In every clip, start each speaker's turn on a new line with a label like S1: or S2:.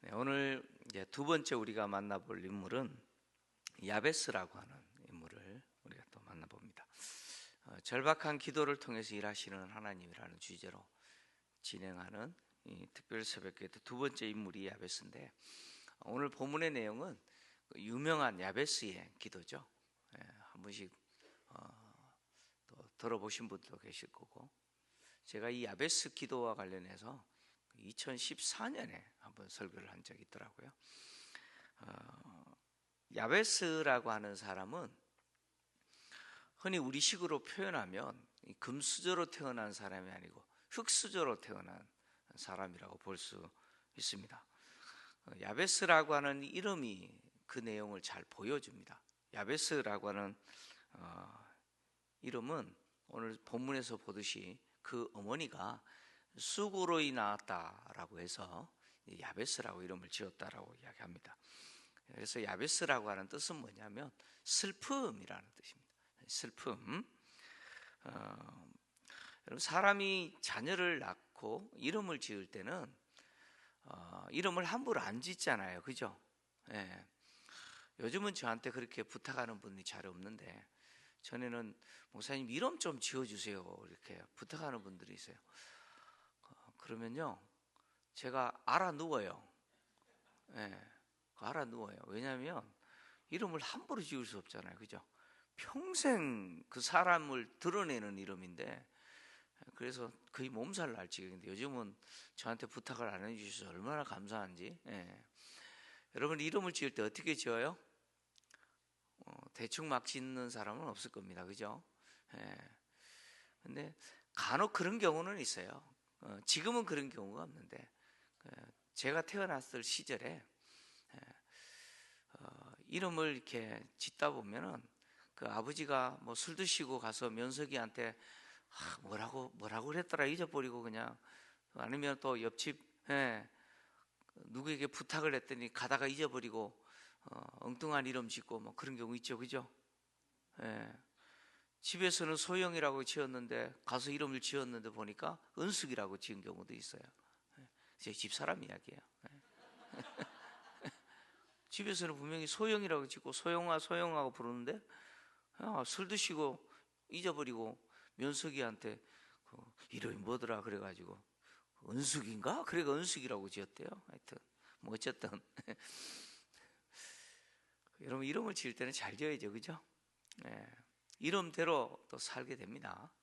S1: 네, 오늘 이제 두 번째 우리가 만나볼 인물은 야베스라고 하는 인물을 우리가 또 만나봅니다. 절박한 기도를 통해서 일하시는 하나님이라는 주제로 진행하는 이 특별 새벽기도 두 번째 인물이 야베스인데, 오늘 본문의 내용은 유명한 야베스의 기도죠. 한 번씩 또 들어보신 분도 계실 거고, 제가 이 야베스 기도와 관련해서 2014년에 한번 설교를 한 적이 있더라고요. 야베스라고 하는 사람은 흔히 우리식으로 표현하면 금수저로 태어난 사람이 아니고 흙수저로 태어난 사람이라고 볼 수 있습니다. 야베스라고 하는 이름이 그 내용을 잘 보여줍니다. 야베스라고 하는 이름은 오늘 본문에서 보듯이 그 어머니가 수고로이 낳았다라고 해서 야베스라고 이름을 지었다라고 이야기합니다. 그래서 야베스라고 하는 뜻은 뭐냐면 슬픔이라는 뜻입니다. 슬픔. 여러분, 사람이 자녀를 낳고 이름을 지을 때는 이름을 함부로 안 짓잖아요, 그죠? 예. 요즘은 저한테 그렇게 부탁하는 분이 잘 없는데, 전에는 목사님 이름 좀 지어주세요 이렇게 부탁하는 분들이 있어요. 그러면요, 제가 알아 누워요. 알아 누워요. 왜냐하면 이름을 함부로 지을 수 없잖아요, 그죠? 평생 그 사람을 드러내는 이름인데, 그래서 거의 몸살 날 지경인데, 요즘은 저한테 부탁을 안 해주셔서 얼마나 감사한지. 여러분, 이름을 지을 때 어떻게 지어요? 대충 막 짓는 사람은 없을 겁니다, 그죠? 근데 간혹 그런 경우는 있어요. 지금은 그런 경우가 없는데, 제가 태어났을 시절에 이름을 이렇게 짓다 보면은 그 아버지가 뭐 술 드시고 가서 면석이한테 뭐라고 그랬더라 잊어버리고, 그냥 아니면 또 옆집 누구에게 부탁을 했더니 가다가 잊어버리고 엉뚱한 이름 짓고 뭐 그런 경우 있죠, 그죠? 집에서는 소영이라고 지었는데 가서 이름을 지었는데 보니까 은숙이라고 지은 경우도 있어요. 제 집사람 이야기예요. 집에서는 분명히 소영이라고 짓고 소영하고 부르는데 술 드시고 잊어버리고 면석이한테 이름이 뭐더라 그래가지고 은숙인가? 그래가 은숙이라고 지었대요. 하여튼 뭐 어쨌든 여러분, 이름을 지을 때는 잘 지어야죠, 그죠? 이름대로 또 살게 됩니다.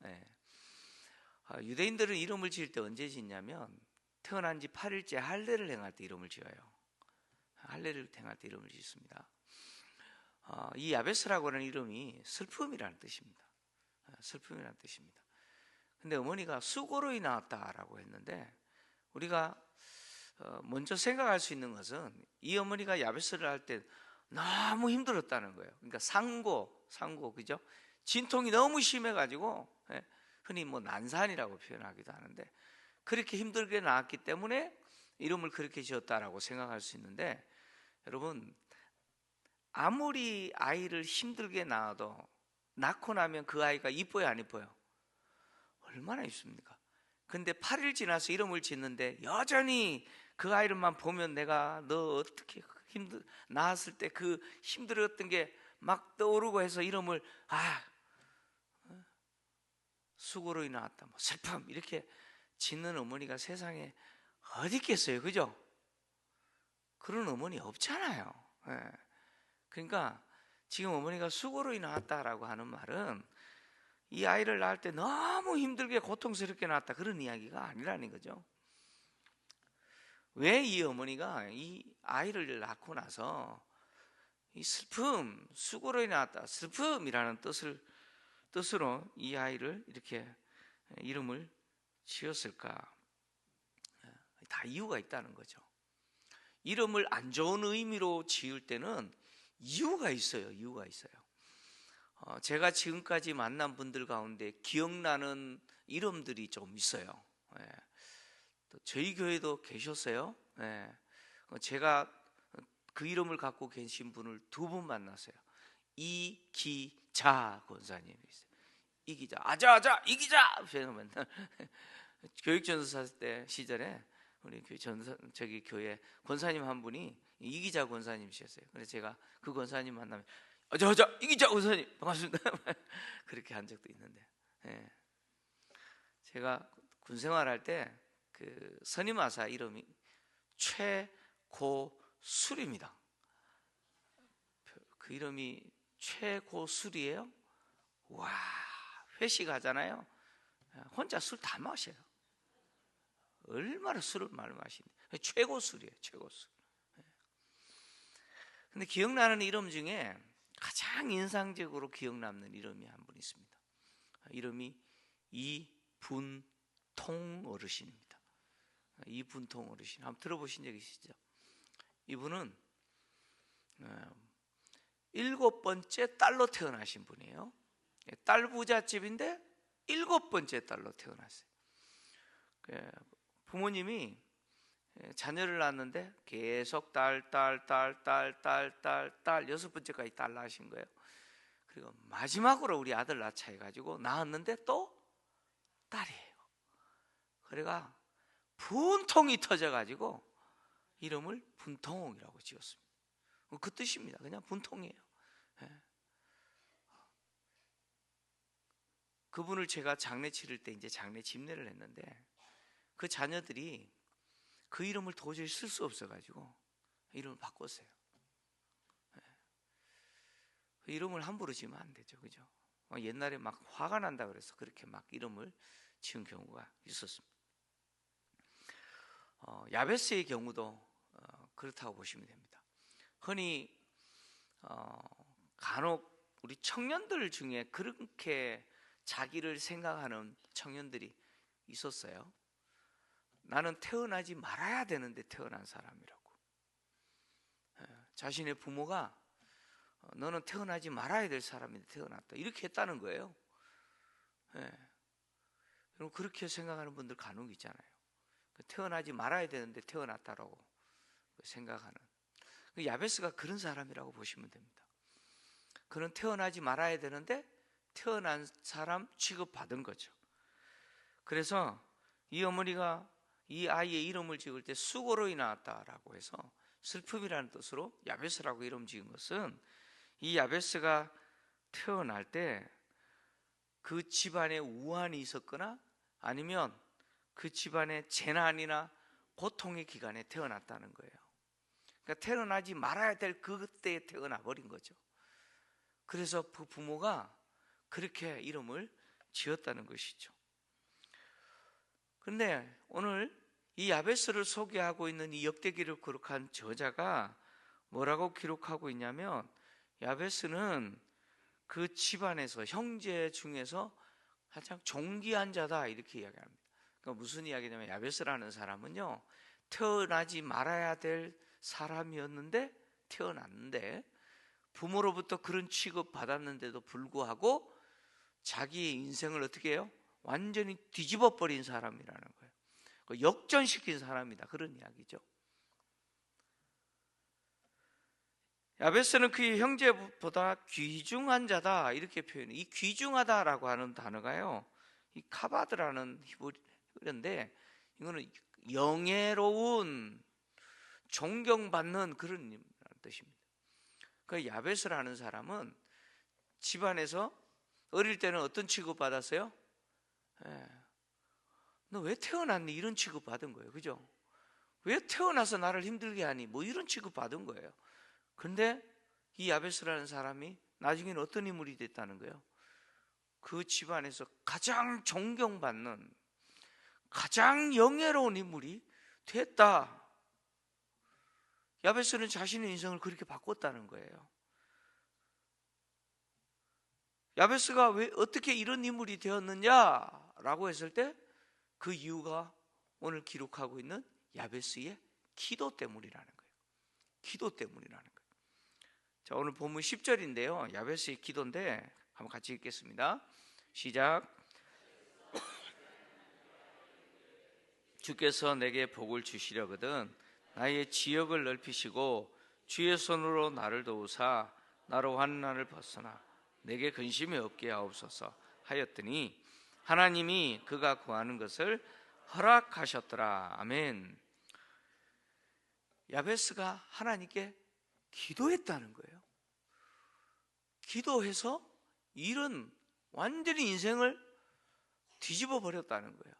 S1: 유대인들은 이름을 지을 때 언제 짓냐면 태어난 지 8일째 할례를 행할 때 이름을 지어요. 할례를 행할 때 이름을 짓습니다. 이 야베스라고 하는 이름이 슬픔이라는 뜻입니다. 슬픔이라는 뜻입니다. 근데 어머니가 수고로이 낳았다라고 했는데, 우리가 먼저 생각할 수 있는 것은 이 어머니가 야베스를 할 때 너무 힘들었다는 거예요. 그러니까 상고, 그죠? 진통이 너무 심해가지고, 흔히 뭐 난산이라고 표현하기도 하는데, 그렇게 힘들게 낳았기 때문에 이름을 그렇게 지었다라고 생각할 수 있는데, 여러분, 아무리 아이를 힘들게 낳아도 낳고 나면 그 아이가 이뻐요, 안 이뻐요? 얼마나 이쁩니까? 근데 8일 지나서 이름을 짓는데 여전히 그 아이를만 보면 내가 너 어떻게 낳았을 때 그 힘들었던 게 막 떠오르고 해서 이름을 수고로이 낳았다, 뭐 슬픔 이렇게 짓는 어머니가 세상에 어디 있겠어요, 그죠? 그런 어머니 없잖아요. 그러니까 지금 어머니가 수고로이 낳았다라고 하는 말은 이 아이를 낳을 때 너무 힘들게 고통스럽게 낳았다, 그런 이야기가 아니라는 거죠. 왜 이 어머니가 이 아이를 낳고 나서 이 슬픔, 수고로 낳았다, 슬픔이라는 뜻으로 이 아이를 이렇게 이름을 지었을까? 다 이유가 있다는 거죠. 이름을 안 좋은 의미로 지을 때는 이유가 있어요. 제가 지금까지 만난 분들 가운데 기억나는 이름들이 좀 있어요. 또 저희 교회도 계셨어요. 제가 그 이름을 갖고 계신 분을 두 분 만났어요. 이기자 권사님이 있어요. 이기자, 아자 이기자. 제가 맨날 교육전도사 때 시절에 우리 교회 권사님 한 분이 이기자 권사님이셨어요. 그래서 제가 그 권사님 만나면 이기자 권사님 반갑습니다. 그렇게 한 적도 있는데, 예. 제가 군 생활할 때 그 선임하사 이름이 최고술입니다. 그 이름이 최고술이에요. 와, 회식하잖아요. 혼자 술 다 마셔요. 얼마나 술을 많이 마시는데. 최고술이에요, 최고술. 근데 기억나는 이름 중에 가장 인상적으로 기억 남는 이름이 한 분 있습니다. 이름이 이분통 어르신입니다. 이분통 어르신 한번 들어보신 적 있으시죠? 이분은 7번째 딸로 태어나신 분이에요. 딸 부잣집인데 7번째 딸로 태어났어요. 부모님이 자녀를 낳았는데 계속 딸 6번째까지 딸 낳으신 거예요. 그리고 마지막으로 우리 아들 낳자 해가지고 낳았는데 또 딸이에요. 그래가 분통이 터져가지고 이름을 분통이라고 지었습니다. 그 뜻입니다. 그냥 분통이에요. 그분을 제가 장례 치를 때 이제 장례 집례를 했는데 그 자녀들이 그 이름을 도저히 쓸 수 없어가지고 이름을 바꿨어요. 그 이름을 함부로 지으면 안 되죠, 그죠? 옛날에 막 화가 난다 그래서 그렇게 막 이름을 지은 경우가 있었습니다. 야베스의 경우도 그렇다고 보시면 됩니다. 흔히 간혹 우리 청년들 중에 그렇게 자기를 생각하는 청년들이 있었어요. 나는 태어나지 말아야 되는데 태어난 사람이라고. 자신의 부모가 너는 태어나지 말아야 될 사람인데 태어났다 이렇게 했다는 거예요. 여러분 그렇게 생각하는 분들 간혹 있잖아요. 태어나지 말아야 되는데 태어났다라고 생각하는. 야베스가 그런 사람이라고 보시면 됩니다. 그는 태어나지 말아야 되는데 태어난 사람 취급받은 거죠. 그래서 이 어머니가 이 아이의 이름을 지을 때 수고로 인하였다라고 해서 슬픔이라는 뜻으로 야베스라고 이름 지은 것은 이 야베스가 태어날 때 그 집안에 우환이 있었거나 아니면 그 집안에 재난이나 고통의 기간에 태어났다는 거예요. 그러니까 태어나지 말아야 될 그때에 태어나 버린 거죠. 그래서 그 부모가 그렇게 이름을 지었다는 것이죠. 그런데 오늘 이 야베스를 소개하고 있는 이 역대기를 기록한 저자가 뭐라고 기록하고 있냐면 야베스는 그 집안에서 형제 중에서 가장 존귀한 자다 이렇게 이야기합니다. 그러니까 무슨 이야기냐면 야베스라는 사람은요 태어나지 말아야 될 사람이었는데 태어났는데 부모로부터 그런 취급 받았는데도 불구하고 자기의 인생을 어떻게 해요? 완전히 뒤집어 버린 사람이라는 거예요. 역전시킨 사람이다 그런 이야기죠. 야베스는 그의 형제보다 귀중한 자다 이렇게 표현해요. 이 귀중하다라고 하는 단어가요 이 카바드라는 히브리어인데 이거는 영예로운 존경받는 그런 뜻입니다. 그 야베스라는 사람은 집안에서 어릴 때는 어떤 취급 받았어요? 너 왜 태어났니? 이런 취급 받은 거예요. 그죠? 왜 태어나서 나를 힘들게 하니? 뭐 이런 취급 받은 거예요. 근데 이 야베스라는 사람이 나중에는 어떤 인물이 됐다는 거예요? 그 집안에서 가장 존경받는 가장 영예로운 인물이 됐다. 야베스는 자신의 인생을 그렇게 바꿨다는 거예요. 야베스가 왜 어떻게 이런 인물이 되었느냐라고 했을 때 그 이유가 오늘 기록하고 있는 야베스의 기도 때문이라는 거예요. 기도 때문이라는 거예요. 자, 오늘 본문 10절인데요. 야베스의 기도인데 한번 같이 읽겠습니다. 시작. 주께서 내게 복을 주시려거든 나의 지역을 넓히시고 주의 손으로 나를 도우사 나로 환난을 벗어나 내게 근심이 없게 하옵소서 하였더니 하나님이 그가 구하는 것을 허락하셨더라. 아멘. 야베스가 하나님께 기도했다는 거예요. 기도해서 이런 완전히 인생을 뒤집어 버렸다는 거예요.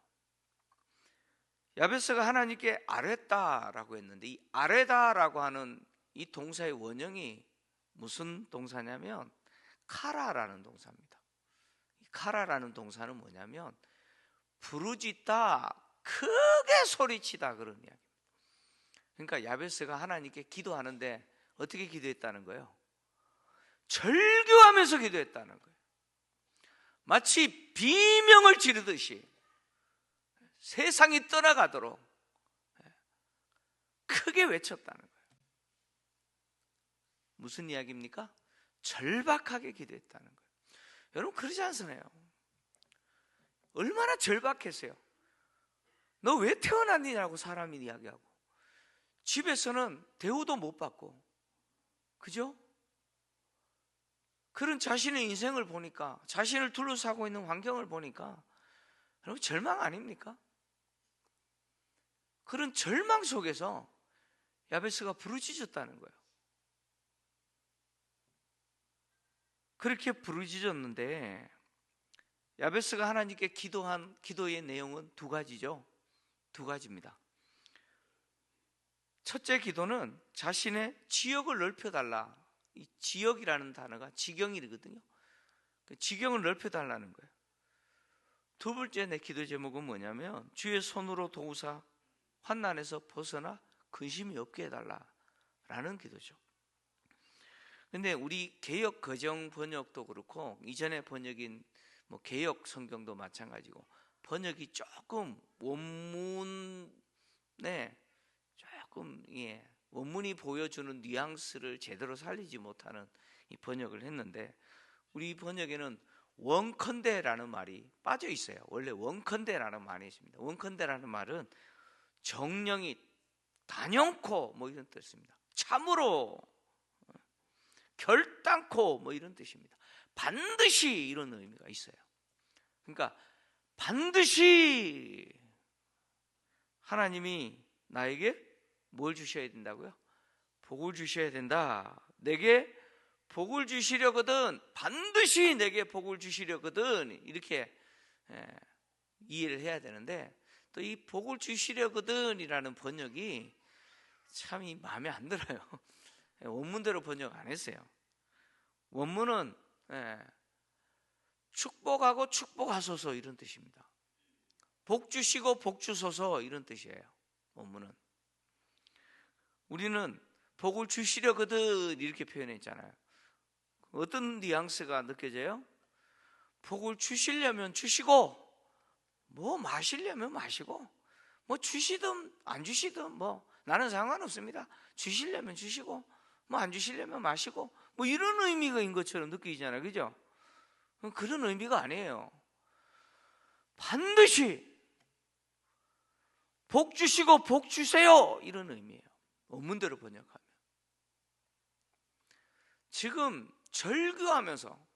S1: 야베스가 하나님께 아뢰다라고 했는데, 이 아뢰다라고 하는 이 동사의 원형이 무슨 동사냐면 카라라는 동사입니다. 이 카라라는 동사는 뭐냐면 부르짖다, 크게 소리치다, 그런 이야기입니다. 그러니까 야베스가 하나님께 기도하는데 어떻게 기도했다는 거예요? 절규하면서 기도했다는 거예요. 마치 비명을 지르듯이 세상이 떠나가도록 크게 외쳤다는 거예요. 무슨 이야기입니까? 절박하게 기도했다는 거예요. 여러분, 그러지 않으세요? 얼마나 절박했어요. 너 왜 태어났느냐고 사람이 이야기하고, 집에서는 대우도 못 받고, 그죠? 그런 자신의 인생을 보니까, 자신을 둘러싸고 있는 환경을 보니까 여러분, 절망 아닙니까? 그런 절망 속에서 야베스가 부르짖었다는 거예요. 그렇게 부르짖었는데, 야베스가 하나님께 기도한 기도의 내용은 두 가지죠. 두 가지입니다. 첫째 기도는 자신의 지역을 넓혀달라. 이 지역이라는 단어가 지경이거든요. 그 지경을 넓혀달라는 거예요. 두 번째 내 기도 제목은 뭐냐면 주의 손으로 도우사 환난에서 벗어나 근심이 없게 해달라라는 기도죠. 근데 우리 개역 거정 번역도 그렇고 이전에 번역인 뭐 개역 성경도 마찬가지고 번역이 조금 원문에 조금 원문이 보여주는 뉘앙스를 제대로 살리지 못하는 이 번역을 했는데, 우리 번역에는 원컨대라는 말이 빠져 있어요. 원래 원컨대라는 말이 있습니다. 원컨대라는 말은 정령이 단연코 뭐 이런 뜻입니다. 참으로, 결단코 뭐 이런 뜻입니다. 반드시 이런 의미가 있어요. 그러니까 반드시 하나님이 나에게 뭘 주셔야 된다고요? 복을 주셔야 된다. 내게 복을 주시려거든, 반드시 내게 복을 주시려거든, 이렇게 이해를 해야 되는데, 또 이 복을 주시려거든 이라는 번역이 참 마음에 안 들어요. 원문대로 번역 안 했어요. 원문은 축복하고 축복하소서 이런 뜻입니다. 복 주시고 복 주소서 이런 뜻이에요. 원문은. 우리는 복을 주시려거든 이렇게 표현했잖아요. 어떤 뉘앙스가 느껴져요? 복을 주시려면 주시고, 뭐 마시려면 마시고, 뭐 주시든 안 주시든 뭐 나는 상관없습니다. 주시려면 주시고, 뭐 안 주시려면 마시고, 뭐 이런 의미가 인 것처럼 느끼잖아요. 그죠? 그런 의미가 아니에요. 반드시 복 주시고 복 주세요 이런 의미예요. 원문대로 번역하면. 지금 절규하면서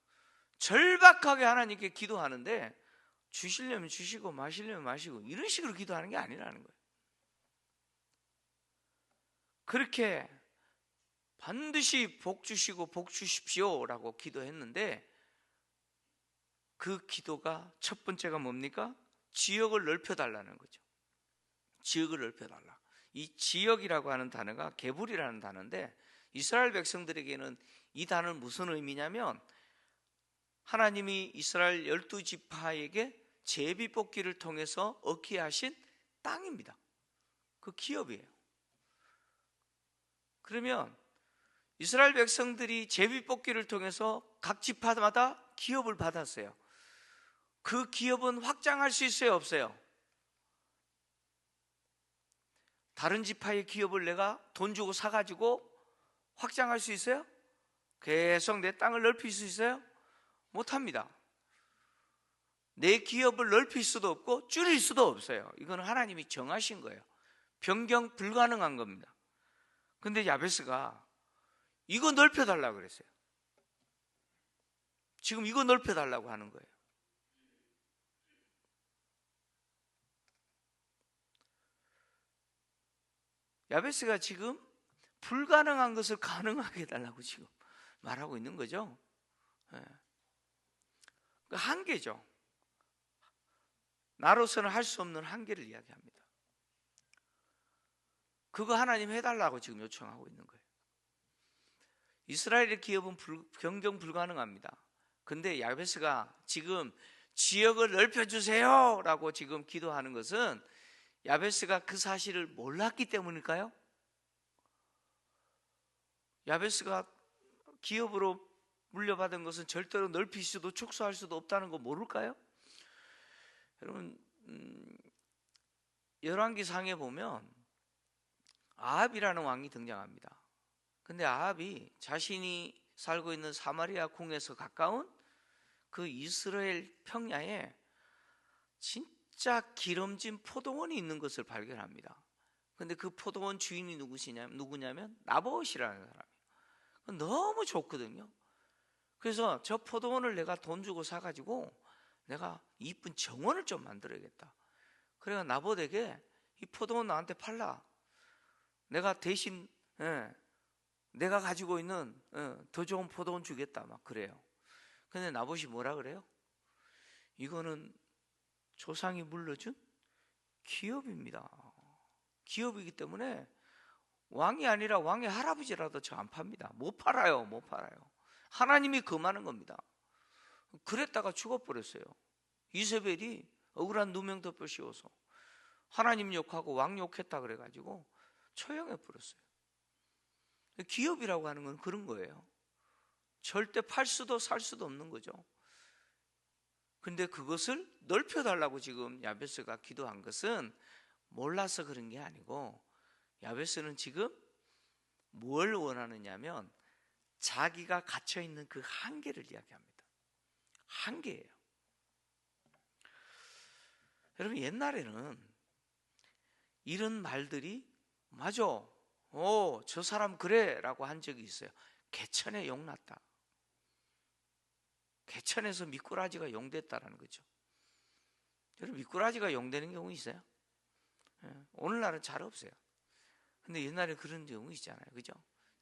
S1: 절박하게 하나님께 기도하는데, 주시려면 주시고 마시려면 마시고 이런 식으로 기도하는 게 아니라는 거예요. 그렇게 반드시 복 주시고 복 주십시오 라고 기도했는데, 그 기도가 첫 번째가 뭡니까? 지역을 넓혀달라는 거죠. 지역을 넓혀달라. 이 지역이라고 하는 단어가 게불이라는 단어인데, 이스라엘 백성들에게는 이 단어는 무슨 의미냐면 하나님이 이스라엘 12지파에게 제비뽑기를 통해서 얻게 하신 땅입니다. 그 기업이에요. 그러면 이스라엘 백성들이 제비뽑기를 통해서 각 지파마다 기업을 받았어요. 그 기업은 확장할 수 있어요, 없어요? 다른 지파의 기업을 내가 돈 주고 사가지고 확장할 수 있어요? 계속 내 땅을 넓힐 수 있어요? 못합니다. 내 기업을 넓힐 수도 없고 줄일 수도 없어요. 이건 하나님이 정하신 거예요. 변경 불가능한 겁니다. 근데 야베스가 이거 넓혀달라고 그랬어요. 지금 이거 넓혀달라고 하는 거예요. 야베스가 지금 불가능한 것을 가능하게 해달라고 지금 말하고 있는 거죠. 그 한계죠. 나로서는 할 수 없는 한계를 이야기합니다. 그거 하나님 해달라고 지금 요청하고 있는 거예요. 이스라엘의 기업은 변경 불가능합니다. 근데 야베스가 지금 지역을 넓혀주세요 라고 지금 기도하는 것은 야베스가 그 사실을 몰랐기 때문일까요? 야베스가 기업으로 물려받은 것은 절대로 넓힐 수도 축소할 수도 없다는 거 모를까요? 여러분, 열왕기상에 보면 아합이라는 왕이 등장합니다. 근데 아합이 자신이 살고 있는 사마리아 궁에서 가까운 그 이스라엘 평야에 진짜 기름진 포도원이 있는 것을 발견합니다. 근데 그 포도원 주인이 누구냐면 나봇이라는 사람이에요. 너무 좋거든요. 그래서 저 포도원을 내가 돈 주고 사가지고 내가 이쁜 정원을 좀 만들어야겠다. 그래서 나봇에게 이 포도원 나한테 팔라. 내가 대신 내가 가지고 있는 더 좋은 포도원 주겠다 막 그래요. 근데 나봇이 뭐라 그래요? 이거는 조상이 물려준 기업입니다. 기업이기 때문에 왕이 아니라 왕의 할아버지라도 저 안 팝니다. 못 팔아요. 못 팔아요. 하나님이 금하는 겁니다. 그랬다가 죽어버렸어요. 이세벨이 억울한 누명 덮여 씌워서 하나님 욕하고 왕 욕했다 그래가지고 처형해 버렸어요. 기업이라고 하는 건 그런 거예요. 절대 팔 수도 살 수도 없는 거죠. 근데 그것을 넓혀달라고 지금 야베스가 기도한 것은 몰라서 그런 게 아니고 야베스는 지금 뭘 원하느냐면 자기가 갇혀있는 그 한계를 이야기합니다. 한계예요. 여러분, 옛날에는 이런 말들이 맞아, 저 사람 그래 라고 한 적이 있어요. 개천에 용났다. 개천에서 미꾸라지가 용됐다라는 거죠. 여러분, 미꾸라지가 용되는 경우 있어요? 오늘날은 잘 없어요. 근데 옛날에 그런 경우 있잖아요. 그죠?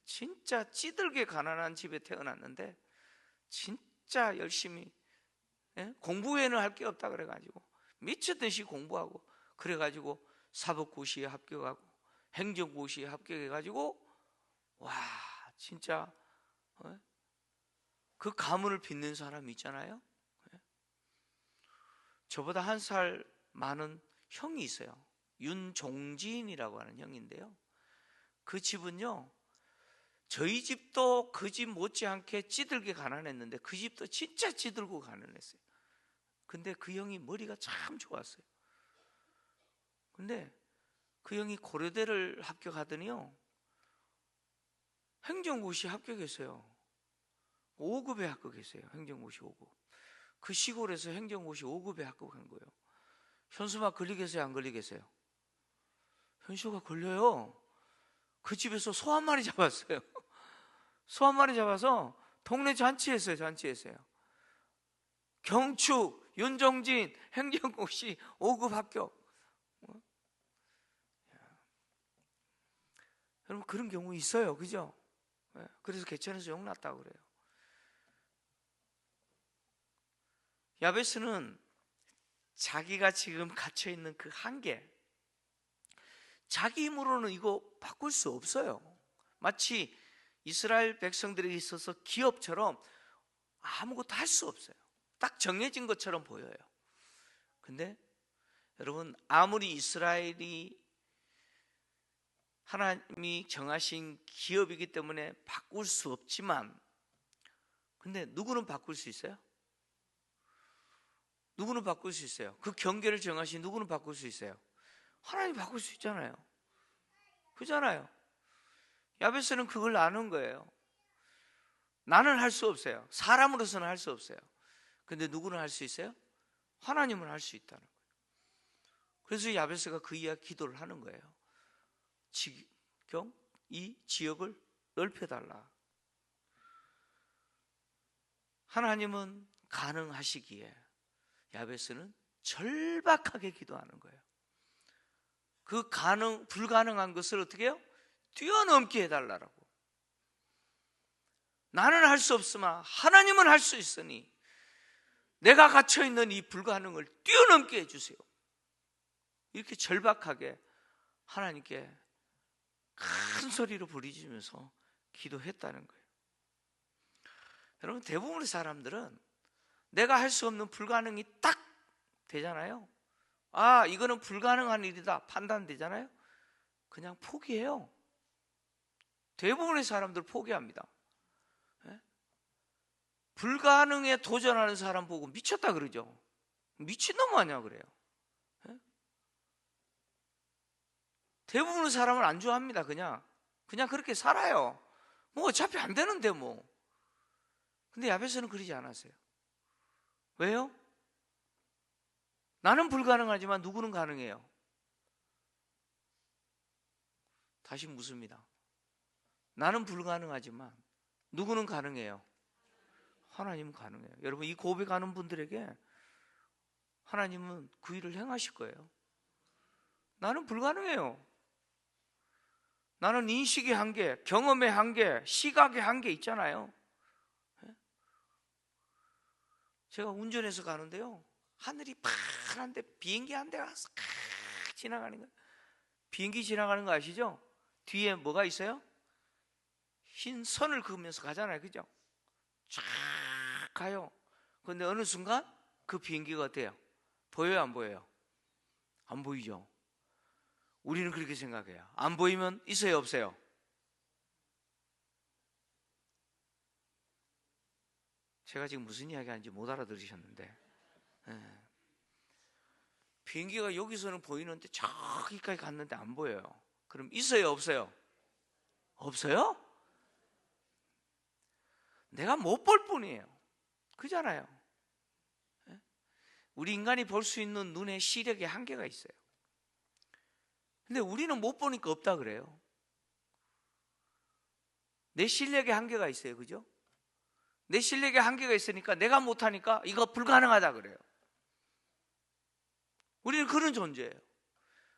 S1: 진짜 찌들게 가난한 집에 태어났는데 진짜 열심히 공부 외에는 할 게 없다 그래가지고 미쳤듯이 공부하고 그래가지고 사법고시에 합격하고 행정고시에 합격해가지고 와 진짜 그 가문을 빚는 사람이 있잖아요. 저보다 1살 많은 형이 있어요. 윤종진이라고 하는 형인데요. 그 집은요, 저희 집도 그 집 못지않게 찌들게 가난했는데 그 집도 진짜 찌들고 가난했어요. 근데 그 형이 머리가 참 좋았어요. 근데 그 형이 고려대를 합격하더니요, 행정고시 합격했어요. 5급에 합격했어요. 행정고시 5급. 그 시골에서 행정고시 5급에 합격한 거예요. 현수막 걸리겠어요? 안 걸리겠어요? 현수가 걸려요. 그 집에서 소 한 마리 잡았어요. 소 한 마리 잡아서 동네 잔치했어요. 잔치했어요. 경축, 윤정진, 행정고시 5급 합격. 여러분, 그런 경우 있어요. 그죠? 그래서 개천에서 용났다고 그래요. 야베스는 자기가 지금 갇혀있는 그 한계, 자기 힘으로는 이거 바꿀 수 없어요. 마치 이스라엘 백성들에게 있어서 기업처럼 아무것도 할 수 없어요. 딱 정해진 것처럼 보여요. 근데 여러분, 아무리 이스라엘이 하나님이 정하신 기업이기 때문에 바꿀 수 없지만, 근데 누구는 바꿀 수 있어요? 누구는 바꿀 수 있어요? 그 경계를 정하신 누구는 바꿀 수 있어요? 하나님 바꿀 수 있잖아요. 그잖아요. 야베스는 그걸 아는 거예요. 나는 할 수 없어요. 사람으로서는 할 수 없어요. 근데 누구는 할 수 있어요? 하나님은 할 수 있다는 거예요. 그래서 야베스가 그 이야기 기도를 하는 거예요. 지경 이 지역을 넓혀달라. 하나님은 가능하시기에 야베스는 절박하게 기도하는 거예요. 그 불가능한 것을 어떻게 해요? 뛰어넘게 해달라고. 나는 할 수 없으나 하나님은 할 수 있으니 내가 갇혀있는 이 불가능을 뛰어넘게 해주세요. 이렇게 절박하게 하나님께 큰 소리로 부르짖으면서 기도했다는 거예요. 여러분, 대부분의 사람들은 내가 할 수 없는 불가능이 딱 되잖아요. 아, 이거는 불가능한 일이다 판단되잖아요. 그냥 포기해요. 대부분의 사람들 포기합니다. 불가능에 도전하는 사람 보고 미쳤다 그러죠. 미친놈 아니야 그래요. 대부분의 사람을 안 좋아합니다. 그냥 그렇게 살아요. 뭐 어차피 안 되는데 뭐. 근데 야베스는 그러지 않았어요. 왜요? 나는 불가능하지만 누구는 가능해요. 다시 묻습니다. 나는 불가능하지만 누구는 가능해요? 하나님은 가능해요. 여러분, 이 고백하는 분들에게 하나님은 그 일을 행하실 거예요. 나는 불가능해요. 나는 인식의 한계, 경험의 한계, 시각의 한계 있잖아요. 제가 운전해서 가는데요, 하늘이 파란데 비행기 한 대가 지나가는 거예요. 비행기 지나가는 거 아시죠? 뒤에 뭐가 있어요? 흰 선을 그으면서 가잖아요. 그죠? 쫙 가요. 그런데 어느 순간 그 비행기가 어때요? 보여요, 안 보여요? 안 보이죠? 우리는 그렇게 생각해요. 안 보이면 있어요, 없어요? 제가 지금 무슨 이야기 하는지 못 알아들으셨는데, 비행기가 여기서는 보이는데 저기까지 갔는데 안 보여요. 그럼 있어요, 없어요? 없어요? 내가 못 볼 뿐이에요. 그잖아요. 우리 인간이 볼 수 있는 눈의 시력에 한계가 있어요. 근데 우리는 못 보니까 없다 그래요. 내 실력에 한계가 있어요. 그죠? 내 실력에 한계가 있으니까 내가 못하니까 이거 불가능하다 그래요. 우리는 그런 존재예요.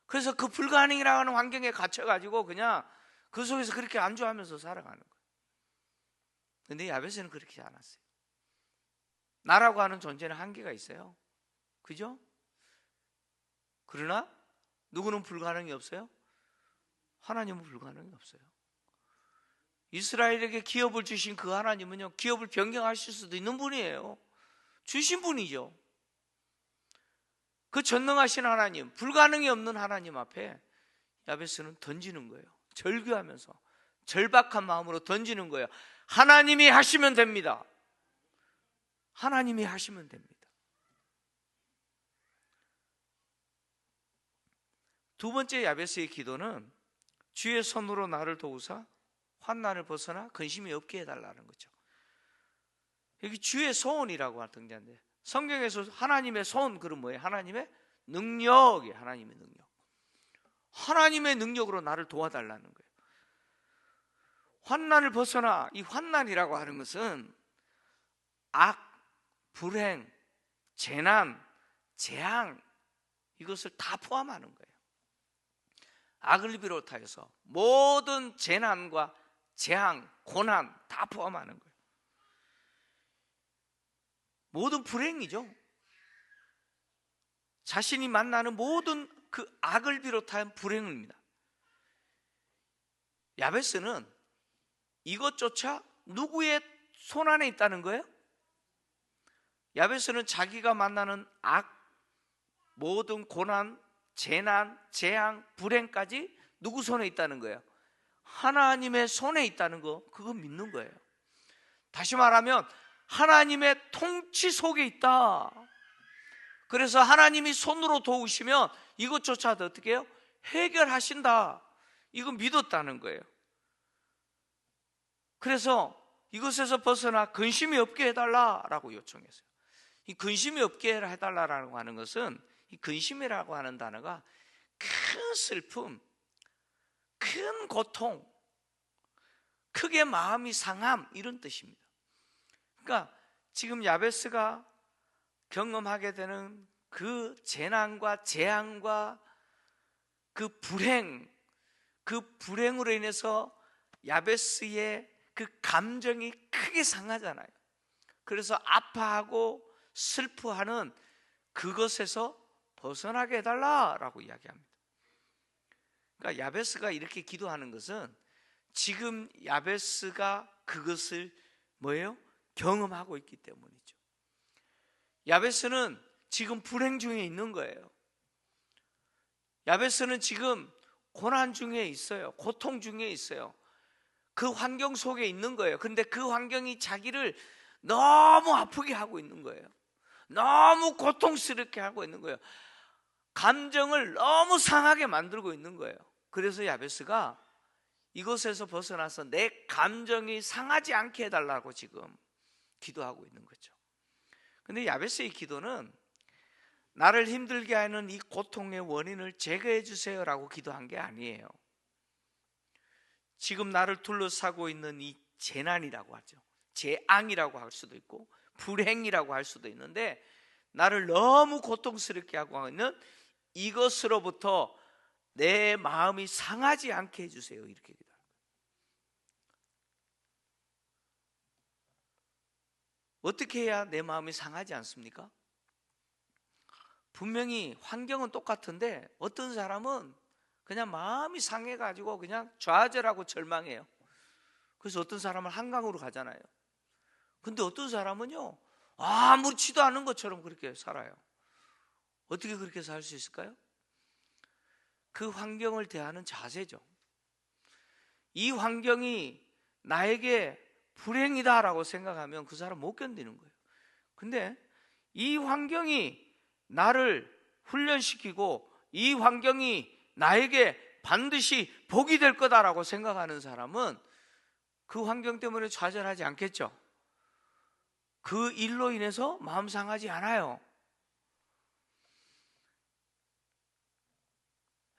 S1: 그래서 그 불가능이라고 하는 환경에 갇혀가지고 그냥 그 속에서 그렇게 안주하면서 살아가는 거예요. 근데 야베스는 그렇게 않았어요. 나라고 하는 존재는 한계가 있어요. 그죠? 그러나 누구는 불가능이 없어요? 하나님은 불가능이 없어요. 이스라엘에게 기업을 주신 그 하나님은요, 기업을 변경하실 수도 있는 분이에요. 주신 분이죠. 그 전능하신 하나님, 불가능이 없는 하나님 앞에 야베스는 던지는 거예요. 절규하면서 절박한 마음으로 던지는 거예요. 하나님이 하시면 됩니다. 하나님이 하시면 됩니다. 두 번째 야베스의 기도는 주의 손으로 나를 도우사 환난을 벗어나 근심이 없게 해달라는 거죠. 여기 주의 손이라고 등장하는데, 성경에서 하나님의 손, 그럼 뭐예요? 하나님의 능력이에요. 하나님의 능력. 하나님의 능력으로 나를 도와달라는 거예요. 환난을 벗어나, 이 환난이라고 하는 것은 악, 불행, 재난, 재앙, 이것을 다 포함하는 거예요. 악을 비롯하여서 모든 재난과 재앙, 고난 다 포함하는 거예요. 모든 불행이죠. 자신이 만나는 모든 그 악을 비롯한 불행입니다. 야베스는 이것조차 누구의 손 안에 있다는 거예요? 야베스는 자기가 만나는 악, 모든 고난, 재난, 재앙, 불행까지 누구 손에 있다는 거예요? 하나님의 손에 있다는 거, 그거 믿는 거예요. 다시 말하면 하나님의 통치 속에 있다. 그래서 하나님이 손으로 도우시면 이것조차도 어떻게 해요? 해결하신다. 이거 믿었다는 거예요. 그래서 이것에서 벗어나 근심이 없게 해달라라고 요청했어요. 이 근심이 없게 해달라고 하는 것은, 이 근심이라고 하는 단어가 큰 슬픔, 큰 고통, 크게 마음이 상함, 이런 뜻입니다. 그러니까 지금 야베스가 경험하게 되는 그 재난과 재앙과 그 불행, 그 불행으로 인해서 야베스의 그 감정이 크게 상하잖아요. 그래서 아파하고 슬퍼하는 그것에서 벗어나게 해달라라고 이야기합니다. 그러니까 야베스가 이렇게 기도하는 것은 지금 야베스가 그것을 뭐예요? 경험하고 있기 때문이죠. 야베스는 지금 불행 중에 있는 거예요. 야베스는 지금 고난 중에 있어요. 고통 중에 있어요. 그 환경 속에 있는 거예요. 그런데 그 환경이 자기를 너무 아프게 하고 있는 거예요. 너무 고통스럽게 하고 있는 거예요. 감정을 너무 상하게 만들고 있는 거예요. 그래서 야베스가 이곳에서 벗어나서 내 감정이 상하지 않게 해달라고 지금 기도하고 있는 거죠. 근데 야베스의 기도는 나를 힘들게 하는 이 고통의 원인을 제거해 주세요라고 기도한 게 아니에요. 지금 나를 둘러싸고 있는 이 재난이라고 하죠. 재앙이라고 할 수도 있고 불행이라고 할 수도 있는데, 나를 너무 고통스럽게 하고 있는 이것으로부터 내 마음이 상하지 않게 해주세요. 이렇게 기도합니다. 어떻게 해야 내 마음이 상하지 않습니까? 분명히 환경은 똑같은데 어떤 사람은 그냥 마음이 상해가지고 그냥 좌절하고 절망해요. 그래서 어떤 사람은 한강으로 가잖아요. 근데 어떤 사람은요, 아무렇지도 않은 것처럼 그렇게 살아요. 어떻게 그렇게 살 수 있을까요? 그 환경을 대하는 자세죠. 이 환경이 나에게 불행이다라고 생각하면 그 사람 못 견디는 거예요. 근데 이 환경이 나를 훈련시키고 이 환경이 나에게 반드시 복이 될 거다라고 생각하는 사람은 그 환경 때문에 좌절하지 않겠죠. 그 일로 인해서 마음 상하지 않아요.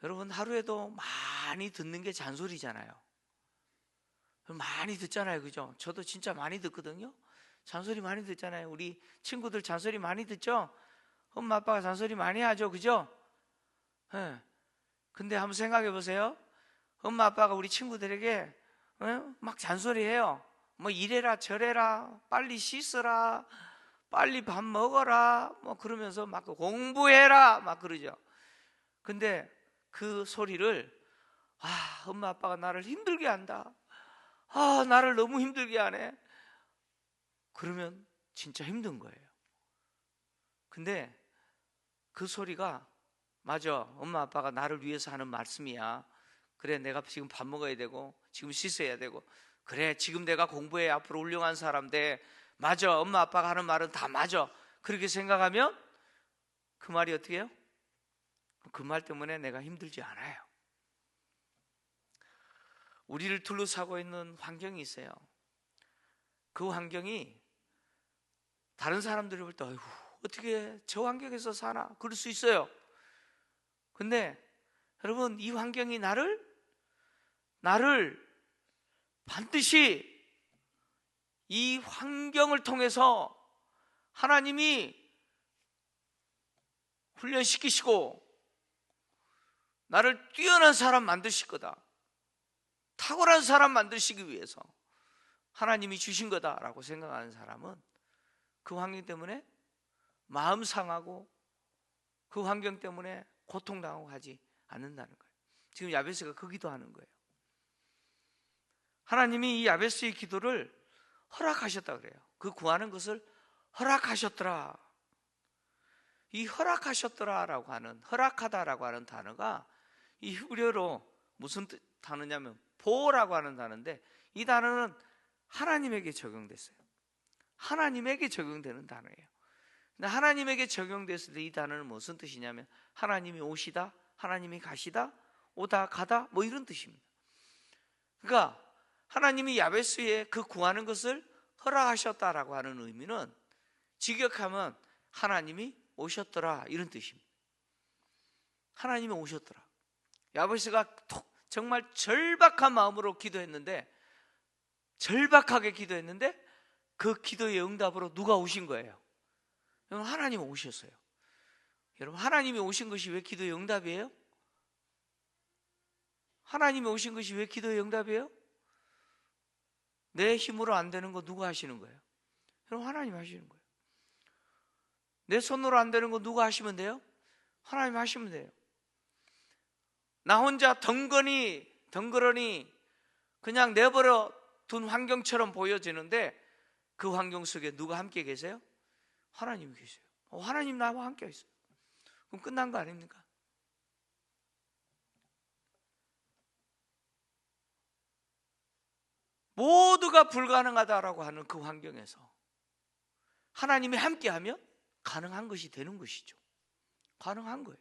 S1: 여러분, 하루에도 많이 듣는 게 잔소리잖아요. 많이 듣잖아요, 그죠? 저도 진짜 많이 듣거든요. 잔소리 많이 듣잖아요. 우리 친구들 잔소리 많이 듣죠? 엄마 아빠가 잔소리 많이 하죠, 그죠? 네. 근데 한번 생각해 보세요. 엄마 아빠가 우리 친구들에게 막 잔소리해요. 뭐 이래라 저래라, 빨리 씻어라, 빨리 밥 먹어라, 뭐 그러면서 막 공부해라 막 그러죠. 근데 그 소리를 엄마 아빠가 나를 힘들게 한다, 나를 너무 힘들게 하네, 그러면 진짜 힘든 거예요. 근데 그 소리가 맞아, 엄마 아빠가 나를 위해서 하는 말씀이야. 그래, 내가 지금 밥 먹어야 되고 지금 씻어야 되고, 그래 지금 내가 공부해 앞으로 훌륭한 사람 돼. 맞아, 엄마 아빠가 하는 말은 다 맞아. 그렇게 생각하면 그 말이 어떻게 해요? 그 말 때문에 내가 힘들지 않아요. 우리를 둘러싸고 있는 환경이 있어요. 그 환경이 다른 사람들이 볼 때 어떻게 저 환경에서 사나 그럴 수 있어요. 근데 여러분, 이 환경이 나를 반드시 이 환경을 통해서 하나님이 훈련시키시고 나를 뛰어난 사람 만드실 거다, 탁월한 사람 만드시기 위해서 하나님이 주신 거다라고 생각하는 사람은 그 환경 때문에 마음 상하고 그 환경 때문에 고통당하고 하지 않는다는 거예요. 지금 야베스가 그 기도하는 거예요. 하나님이 이 야베스의 기도를 허락하셨다 그래요. 그 구하는 것을 허락하셨더라. 이 허락하셨더라라고 하는, 허락하다라고 하는 단어가 이 히브리어로 무슨 단어냐면 보라고 하는 단어인데, 이 단어는 하나님에게 적용됐어요. 하나님에게 적용되는 단어예요. 근데 하나님에게 적용됐을 때 이 단어는 무슨 뜻이냐면 하나님이 오시다, 하나님이 가시다, 오다 가다 뭐 이런 뜻입니다. 그러니까 하나님이 야베스의 그 구하는 것을 허락하셨다라고 하는 의미는 직역하면 하나님이 오셨더라 이런 뜻입니다. 하나님이 오셨더라. 야베스가 정말 절박한 마음으로 기도했는데, 절박하게 기도했는데 그 기도의 응답으로 누가 오신 거예요? 여러분, 하나님이 오셨어요. 여러분, 하나님이 오신 것이 왜 기도의 응답이에요? 하나님이 오신 것이 왜 기도의 응답이에요? 내 힘으로 안 되는 거 누가 하시는 거예요? 그럼 하나님 하시는 거예요. 내 손으로 안 되는 거 누가 하시면 돼요? 하나님 하시면 돼요. 나 혼자 덩그러니 그냥 내버려 둔 환경처럼 보여지는데 그 환경 속에 누가 함께 계세요? 하나님이 계세요. 하나님 나와 함께 있어요. 그럼 끝난 거 아닙니까? 모두가 불가능하다라고 하는 그 환경에서 하나님이 함께하면 가능한 것이 되는 것이죠. 가능한 거예요.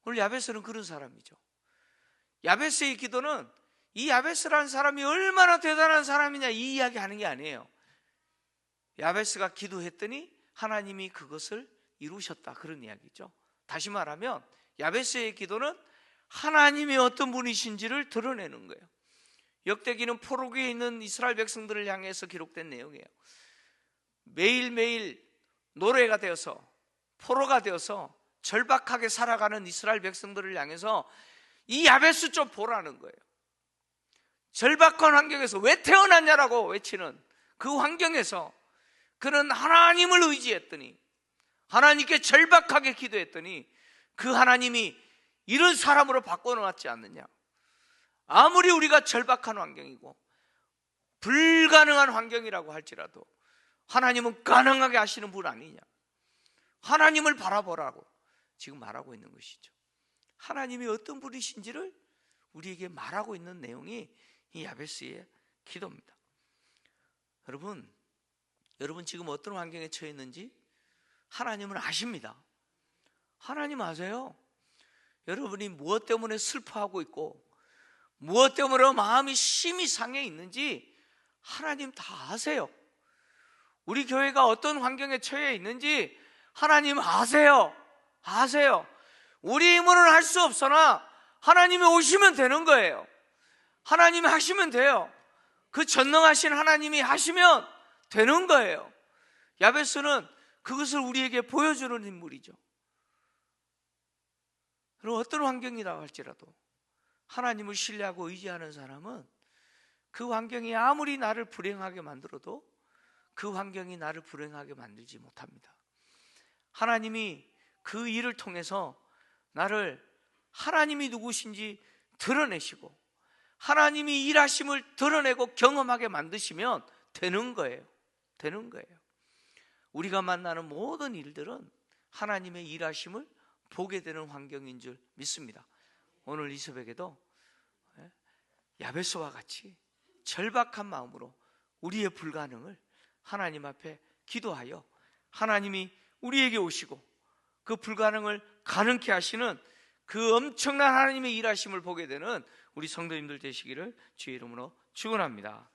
S1: 오늘 야베스는 그런 사람이죠. 야베스의 기도는 이 야베스라는 사람이 얼마나 대단한 사람이냐 이 이야기 하는 게 아니에요. 야베스가 기도했더니 하나님이 그것을 이루셨다, 그런 이야기죠. 다시 말하면 야베스의 기도는 하나님이 어떤 분이신지를 드러내는 거예요. 역대기는 포로기에 있는 이스라엘 백성들을 향해서 기록된 내용이에요. 매일매일 노래가 되어서 포로가 되어서 절박하게 살아가는 이스라엘 백성들을 향해서 이 야베스 좀 보라는 거예요. 절박한 환경에서 왜 태어났냐라고 외치는 그 환경에서 그는 하나님을 의지했더니, 하나님께 절박하게 기도했더니 그 하나님이 이런 사람으로 바꿔놓았지 않느냐. 아무리 우리가 절박한 환경이고 불가능한 환경이라고 할지라도 하나님은 가능하게 하시는 분 아니냐. 하나님을 바라보라고 지금 말하고 있는 것이죠. 하나님이 어떤 분이신지를 우리에게 말하고 있는 내용이 이 야베스의 기도입니다. 여러분 지금 어떤 환경에 처해 있는지 하나님은 아십니다. 하나님 아세요. 여러분이 무엇 때문에 슬퍼하고 있고 무엇 때문에 마음이 심히 상해 있는지 하나님 다 아세요. 우리 교회가 어떤 환경에 처해 있는지 하나님 아세요. 우리 힘으로는 할 수 없으나 하나님이 오시면 되는 거예요. 하나님이 하시면 돼요. 그 전능하신 하나님이 하시면 되는 거예요. 야베스는 그것을 우리에게 보여주는 인물이죠. 그럼 어떤 환경이라고 할지라도 하나님을 신뢰하고 의지하는 사람은 그 환경이 아무리 나를 불행하게 만들어도 그 환경이 나를 불행하게 만들지 못합니다. 하나님이 그 일을 통해서 나를 하나님이 누구신지 드러내시고 하나님이 일하심을 드러내고 경험하게 만드시면 되는 거예요. 우리가 만나는 모든 일들은 하나님의 일하심을 보게 되는 환경인 줄 믿습니다. 오늘 이 새벽에도 야베스와 같이 절박한 마음으로 우리의 불가능을 하나님 앞에 기도하여 하나님이 우리에게 오시고 그 불가능을 가능케 하시는 그 엄청난 하나님의 일하심을 보게 되는 우리 성도님들 되시기를 주의 이름으로 축원합니다.